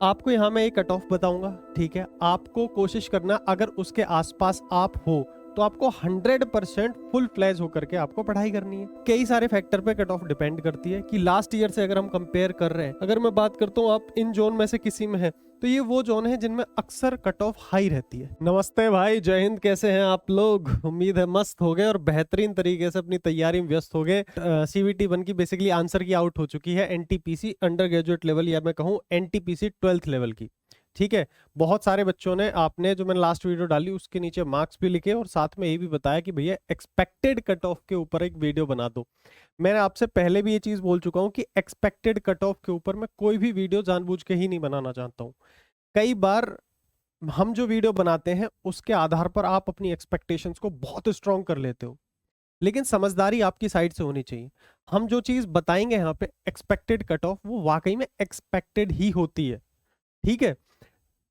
आपको यहाँ मैं एक कट ऑफ बताऊंगा, ठीक है। आपको कोशिश करना, अगर उसके आसपास आप हो तो आपको 100% फुल फ्लैज होकर के आपको पढ़ाई करनी है। कई सारे फैक्टर पे कट ऑफ डिपेंड करती है कि लास्ट ईयर से अगर हम कंपेयर कर रहे हैं, अगर मैं बात करता हूँ आप इन जोन में से किसी में है तो ये वो जोन है जिनमें अक्सर कट ऑफ हाई रहती है। नमस्ते भाई, जय हिंद, कैसे हैं आप लोग? उम्मीद है मस्त हो गए और बेहतरीन तरीके से अपनी तैयारी में व्यस्त हो गए। सीवीटी 1 की बेसिकली आंसर की आउट हो चुकी है एनटीपीसी अंडर ग्रेजुएट लेवल, या मैं कहूँ एनटीपीसी 12th लेवल की, ठीक है। बहुत सारे बच्चों ने, आपने जो मैंने लास्ट वीडियो डाली उसके नीचे मार्क्स भी लिखे और साथ में ये भी बताया कि भैया एक्सपेक्टेड कट ऑफ के ऊपर एक वीडियो बना दो। मैंने आपसे पहले भी ये चीज बोल चुका हूं कि एक्सपेक्टेड कट ऑफ के ऊपर मैं कोई भी वीडियो जानबूझ के ही नहीं बनाना चाहता हूं। कई बार हम जो वीडियो बनाते हैं उसके आधार पर आप अपनी एक्सपेक्टेशंस को बहुत स्ट्रांग कर लेते हो, लेकिन समझदारी आपकी साइड से होनी चाहिए। हम जो चीज बताएंगे यहाँ पे एक्सपेक्टेड कट ऑफ, वो वाकई में एक्सपेक्टेड ही होती है, ठीक है।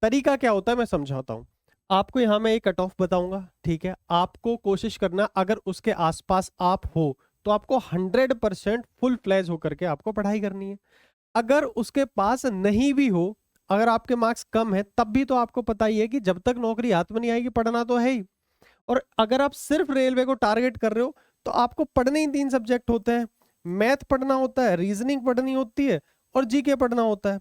तरीका क्या होता है मैं समझाता हूं आपको। यहां मैं एक कट ऑफ बताऊंगा, ठीक है। आपको कोशिश करना, अगर उसके आसपास आप हो तो आपको 100% फुल फ्लैज होकर के आपको पढ़ाई करनी है। अगर उसके पास नहीं भी हो, अगर आपके मार्क्स कम है, तब भी तो आपको पता ही है कि जब तक नौकरी हाथ में नहीं आएगी पढ़ना तो है ही। और अगर आप सिर्फ रेलवे को टारगेट कर रहे हो तो आपको पढ़ने ही 3 सब्जेक्ट होते हैं। मैथ पढ़ना होता है, रीजनिंग पढ़नी होती है और जीके पढ़ना होता है।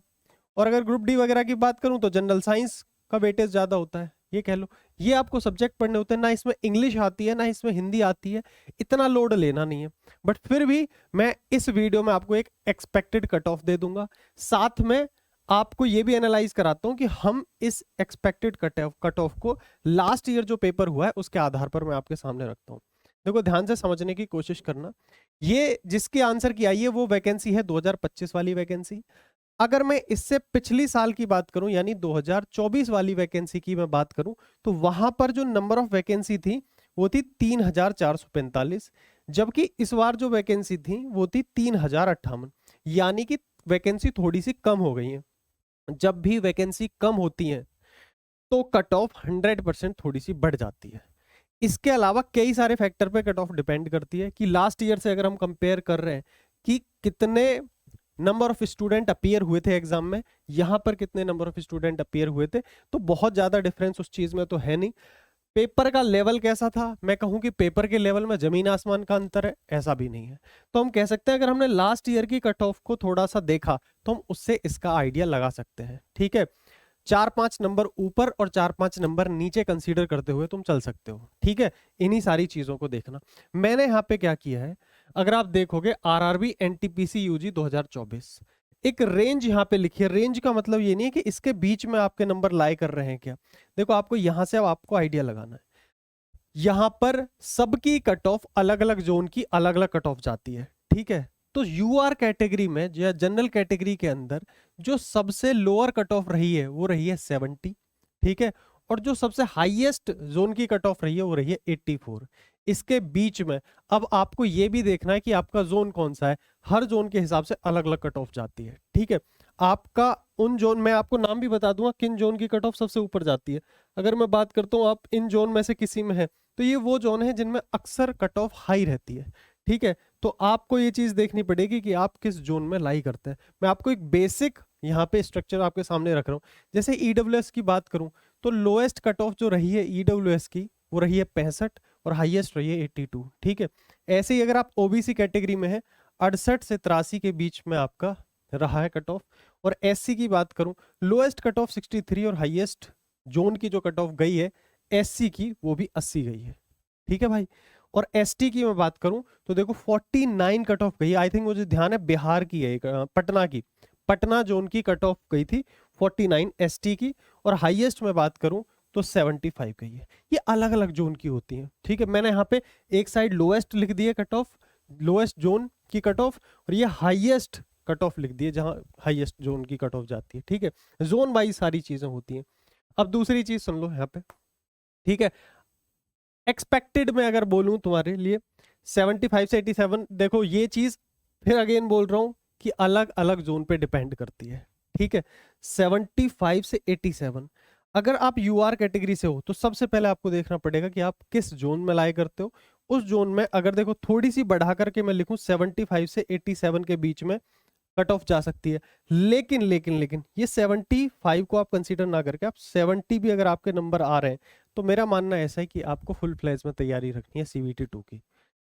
और अगर ग्रुप डी वगैरह की बात करूं तो जनरल साइंस का वेटेज ज्यादा होता है, ये कह लो। ये आपको सब्जेक्ट पढ़ने होते हैं, ना इसमें इंग्लिश आती है ना इसमें हिंदी आती है, इतना लोड लेना नहीं है। बट फिर भी मैं इस वीडियो में आपको एक एक्सपेक्टेड कट ऑफ दे दूंगा, साथ में आपको ये भी एनालाइज कराता हूं कि हम इस एक्सपेक्टेड कट ऑफ को लास्ट ईयर जो पेपर हुआ है उसके आधार पर मैं आपके सामने रखता हूं। देखो, ध्यान से समझने की कोशिश करना। ये जिसकी आंसर की आई है वो वैकेंसी है 2025 वाली वैकेंसी। अगर मैं इससे पिछली साल की बात करूं, यानी 2024 वाली वैकेंसी की मैं बात करूं, तो वहां पर जो नंबर ऑफ वैकेंसी थी वो थी 3445, जबकि इस बार जो वैकेंसी थी वो थी 3058, यानी कि वैकेंसी थोड़ी सी कम हो गई है। जब भी वैकेंसी कम होती है तो कट ऑफ 100% थोड़ी सी बढ़ जाती है। इसके अलावा कई सारे फैक्टर पे कट ऑफ डिपेंड करती है कि लास्ट ईयर से अगर हम कंपेयर कर रहे हैं कि कितने नंबर ऑफ स्टूडेंट अपीयर हुए थे एग्जाम में, यहां पर कितने नंबर ऑफ स्टूडेंट अपीयर हुए थे, तो बहुत ज्यादा डिफरेंस उस चीज में तो है नहीं। पेपर का लेवल कैसा था, मैं कहूं कि पेपर के लेवल में जमीन आसमान का अंतर है, ऐसा भी नहीं है। तो हम कह सकते हैं अगर हमने लास्ट ईयर की कट ऑफ को थोड़ा सा देखा तो हम उससे इसका आइडिया लगा सकते हैं, ठीक है। 4-5 नंबर ऊपर और 4-5 नंबर नीचे कंसीडर करते हुए तुम चल सकते हो, ठीक है। इन्हीं सारी चीजों को देखना। मैंने यहाँ पे क्या किया है, अगर आप देखोगे आरआरबी एनटीपीसी यूजी 2024, एक रेंज यहाँ पे लिखी है। रेंज का मतलब ये नहीं है कि इसके बीच में आपके नंबर लाई कर रहे हैं क्या। देखो, आपको यहां से अब आपको आइडिया लगाना है। यहां पर सबकी कट ऑफ अलग अलग जोन की अलग अलग कट ऑफ जाती है, ठीक है। तो यूआर कैटेगरी में या जनरल कैटेगरी के अंदर जो सबसे लोअर कट ऑफ रही है वो रही है 70, ठीक है। और जो सबसे हाईएस्ट जोन की कट ऑफ रही है वो रही है 84। इसके बीच में अब आपको ये भी देखना है कि आपका जोन कौन सा है। हर जोन के हिसाब से अलग अलग कट ऑफ जाती है, ठीक है। आपका उन जोन, मैं आपको नाम भी बता दूंगा किन जोन की कट ऑफ सबसे ऊपर जाती है। अगर मैं बात करता हूँ आप इन जोन में से किसी में है तो ये वो जोन है जिनमें अक्सर कट ऑफ हाई रहती है, ठीक है। तो आपको ये चीज देखनी पड़ेगी कि आप किस जोन में लाई करते हैं। मैं आपको एक बेसिक यहाँ पे स्ट्रक्चर आपके सामने रख रहा हूँ। जैसे ईडब्ल्यूएस की बात करूं तो लोएस्ट कट ऑफ जो रही है ईडब्ल्यूएस की वो रही है 65 और हाईएस्ट रही है 82, ठीक है। ऐसे ही अगर आप ओबीसी कैटेगरी में है, 68 से 83 के बीच में आपका रहा है कट ऑफ। और एससी की बात करूं, लोएस्ट कट ऑफ 63 और हाईएस्ट जोन की जो कट ऑफ गई है एससी की वो भी 80 गई है, ठीक है भाई। और एसटी की मैं बात करूं तो देखो 49 कट ऑफ गई। आई थिंक मुझे ध्यान है बिहार की है, पटना की, पटना जोन की कट ऑफ गई थी 49 एसटी की। और हाईएस्ट में बात करूं तो 75 गई है। ये अलग अलग जोन की होती है, ठीक है। मैंने यहाँ पे एक साइड लोएस्ट लिख दी है कट ऑफ, लोएस्ट जोन की कट ऑफ, और ये हाईएस्ट कट ऑफ लिख दी है जहां हाईएस्ट जोन की कट ऑफ जाती है, ठीक है। जोन वाइज सारी चीजें होती हैं। अब दूसरी चीज सुन लो यहाँ पे, ठीक है। एक्सपेक्टेड में अगर बोलूं तुम्हारे लिए 75 से 87, देखो ये चीज फिर अगेन बोल रहा हूं कि अलग अलग जोन पे डिपेंड करती है, ठीक है। 75 से 87, अगर आप यूआर कैटेगरी से हो तो सबसे पहले आपको देखना पड़ेगा कि आप किस जोन में लाई करते हो। उस जोन में अगर देखो थोड़ी सी बढ़ा करके मैं लिखूं 75 से 87 के बीच में, कट ऑफ जा सकती है। लेकिन लेकिन लेकिन ये 75 को आप कंसीडर ना करके आप 70 भी अगर आपके नंबर आ रहे हैं तो मेरा मानना ऐसा है कि आपको फुल फ्लैज में तैयारी रखनी है CVT 2 की,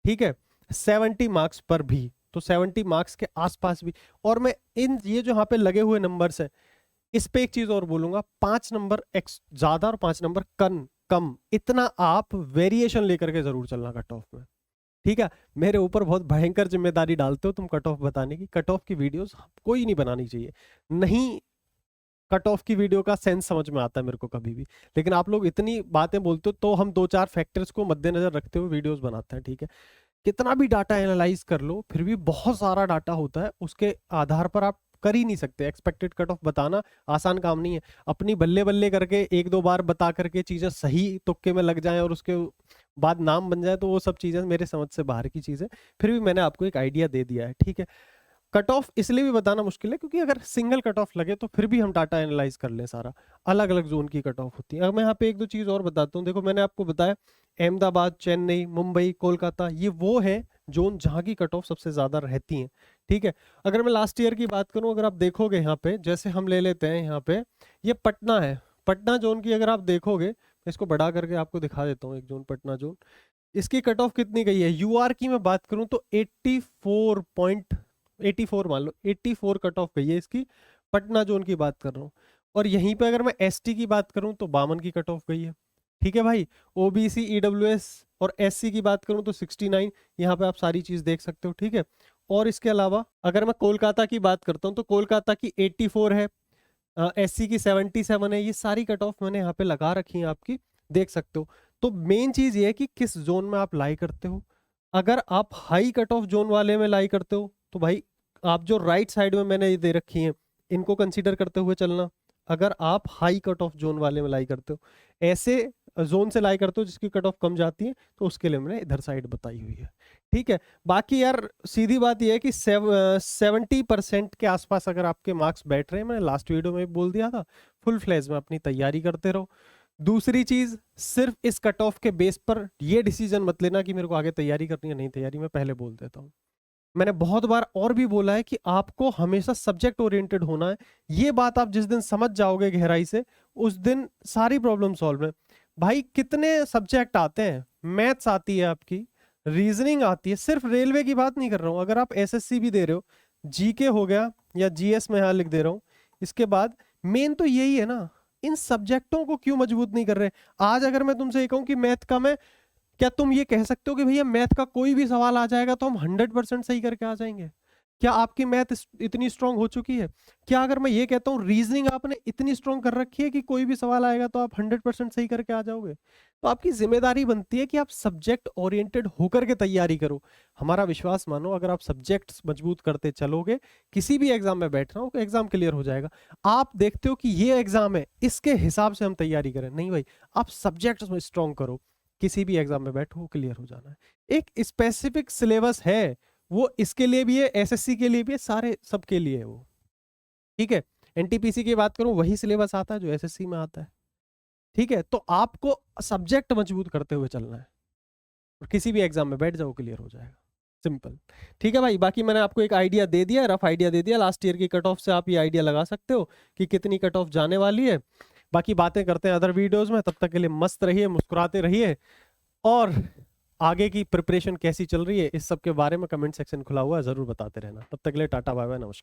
ठीक है। 70 मार्क्स पर भी, तो 70 मार्क्स के आसपास भी। और मैं इन ये जो यहाँ पे लगे हुए नंबर्स है इस पे एक चीज और बोलूंगा, 5 नंबर एक्स ज्यादा और 5 नंबर कम, इतना आप वेरिएशन लेकर के जरूर चलना कट ऑफ में, ठीक है। मेरे ऊपर बहुत भयंकर जिम्मेदारी डालते हो तुम कट ऑफ बताने की। कट ऑफ की वीडियोस कोई नहीं बनानी चाहिए, नहीं कट ऑफ की वीडियो का सेंस समझ में आता है मेरे को कभी भी, लेकिन आप लोग इतनी बातें बोलते हो तो हम 2-4 फैक्टर्स को मद्देनजर रखते हुए वीडियोस बनाते हैं, ठीक है। कितना भी डाटा एनालाइज कर लो फिर भी बहुत सारा डाटा होता है, उसके आधार पर आप कर ही नहीं सकते। एक्सपेक्टेड कट ऑफ बताना आसान काम नहीं है। अपनी बल्ले बल्ले करके 1-2 बार बता करके चीजें सही तुक्के में लग जाएं और उसके बाद नाम बन जाए तो वो सब चीजें मेरे समझ से बाहर की चीजें। फिर भी मैंने आपको एक आइडिया दे दिया है, ठीक है। कट ऑफ इसलिए भी बताना मुश्किल है क्योंकि अगर सिंगल कट ऑफ लगे तो फिर भी हम डाटा एनालाइज कर लें सारा, अलग अलग जोन की कट ऑफ होती है। अब मैं यहाँ पे 1-2 चीज और बताता हूँ। देखो मैंने आपको बताया अहमदाबाद, चेन्नई, मुंबई, कोलकाता, ये वो है जोन जहाँ की कट ऑफ सबसे ज्यादा रहती है, ठीक है। अगर मैं लास्ट ईयर की बात करूं, अगर आप देखोगे यहाँ पे, जैसे हम ले लेते हैं यहाँ पे ये पटना है, पटना जोन की अगर आप देखोगे, मैं इसको बढ़ा करके आपको दिखा देता हूँ एक जोन, पटना जोन, इसकी कट ऑफ कितनी गई है। यूआर की मैं बात करूं तो 84 मान लो, 84 कट ऑफ गई है इसकी, पटना जोन की बात कर रहा हूँ। और यहीं पे अगर मैं एसटी की बात करूं तो 52 की कट ऑफ गई है, ठीक है भाई। ओबीसी, ईडब्ल्यूएस और एससी की बात करूं तो 69, यहाँ पे आप सारी चीज देख सकते हो, ठीक है। और इसके अलावा अगर मैं कोलकाता की बात करता हूं तो कोलकाता की 84 है, एससी की 77 है। ये सारी कट ऑफ मैंने यहाँ पे लगा रखी है, आपकी देख सकते हो। तो मेन चीज ये है कि किस जोन में आप लाई करते हो। अगर आप हाई कट ऑफ जोन वाले में लाई करते हो तो भाई आप जो राइट साइड में मैंने ये दे रखी है इनको कंसीडर करते हुए चलना। अगर आप हाई कट ऑफ जोन वाले में लाई करते हो, ऐसे जोन से लाई करते हो जिसकी कट ऑफ कम जाती है, तो उसके लिए मैंने इधर साइड बताई हुई है, ठीक है। बाकी यार सीधी बात यह है कि 70% के आसपास अगर आपके मार्क्स बैठ रहे हैं, मैंने लास्ट वीडियो में भी बोल दिया था, फुल फ्लैज में अपनी तैयारी करते रहो। दूसरी चीज, सिर्फ इस कट ऑफ के बेस पर ये डिसीजन मत लेना कि मेरे को आगे तैयारी करनी है नहीं तैयारी, मैं पहले बोल देता हूँ। मैंने बहुत बार और भी बोला है कि आपको हमेशा सब्जेक्ट ओरिएंटेड होना है। ये बात आप जिस दिन समझ जाओगे गहराई से, उस दिन सारी प्रॉब्लम सॉल्व है। भाई कितने सब्जेक्ट आते हैं, मैथ्स आती है आपकी, रीजनिंग आती है, सिर्फ रेलवे की बात नहीं कर रहा हूँ, अगर आप एसएससी भी दे रहे हो, जीके हो गया या जीएस में यहाँ लिख दे रहा हूँ। इसके बाद मेन तो यही है ना, इन सब्जेक्टों को क्यों मजबूत नहीं कर रहे। आज अगर मैं तुमसे ये कहूँ कि मैथ कम है, क्या तुम ये कह सकते हो कि भैया मैथ का कोई भी सवाल आ जाएगा तो हम 100% सही करके आ जाएंगे? क्या आपकी मैथ इतनी स्ट्रांग हो चुकी है? क्या अगर मैं ये कहता हूँ रीजनिंग आपने इतनी स्ट्रांग कर रखी है कि कोई भी सवाल आएगा तो आप 100% सही करके आ जाओगे? तो आपकी जिम्मेदारी बनती है कि आप सब्जेक्ट ओरिएंटेड होकर के तैयारी करो। हमारा विश्वास मानो, अगर आप सब्जेक्ट मजबूत करते चलोगे, किसी भी एग्जाम में बैठ रहा हो, एग्जाम क्लियर हो जाएगा। आप देखते हो कि ये एग्जाम है, इसके हिसाब से हम तैयारी करें, नहीं भाई, आप सब्जेक्ट में स्ट्रांग करो, किसी भी एग्जाम में बैठो क्लियर हो जाना है। एक स्पेसिफिक सिलेबस है, वो इसके लिए भी है, एसएससी के लिए भी है, सारे सबके लिए है वो, ठीक है। एनटीपीसी की बात करूं वही सिलेबस आता है जो एसएससी में आता है, ठीक है। तो आपको सब्जेक्ट मजबूत करते हुए चलना है और किसी भी एग्जाम में बैठ जाओ क्लियर हो जाएगा, सिंपल, ठीक है भाई। बाकी मैंने आपको एक आइडिया दे दिया, रफ आइडिया दे दिया, लास्ट ईयर की कट ऑफ से आप ये आइडिया लगा सकते हो कि कितनी कट ऑफ जाने वाली है। बाकी बातें करते हैं अदर वीडियोस में, तब तक के लिए मस्त रहिए, मुस्कुराते रहिए, और आगे की प्रिपरेशन कैसी चल रही है इस सब के बारे में कमेंट सेक्शन खुला हुआ है, जरूर बताते रहना। तब तक के लिए टाटा बाय बाय, नमस्कार।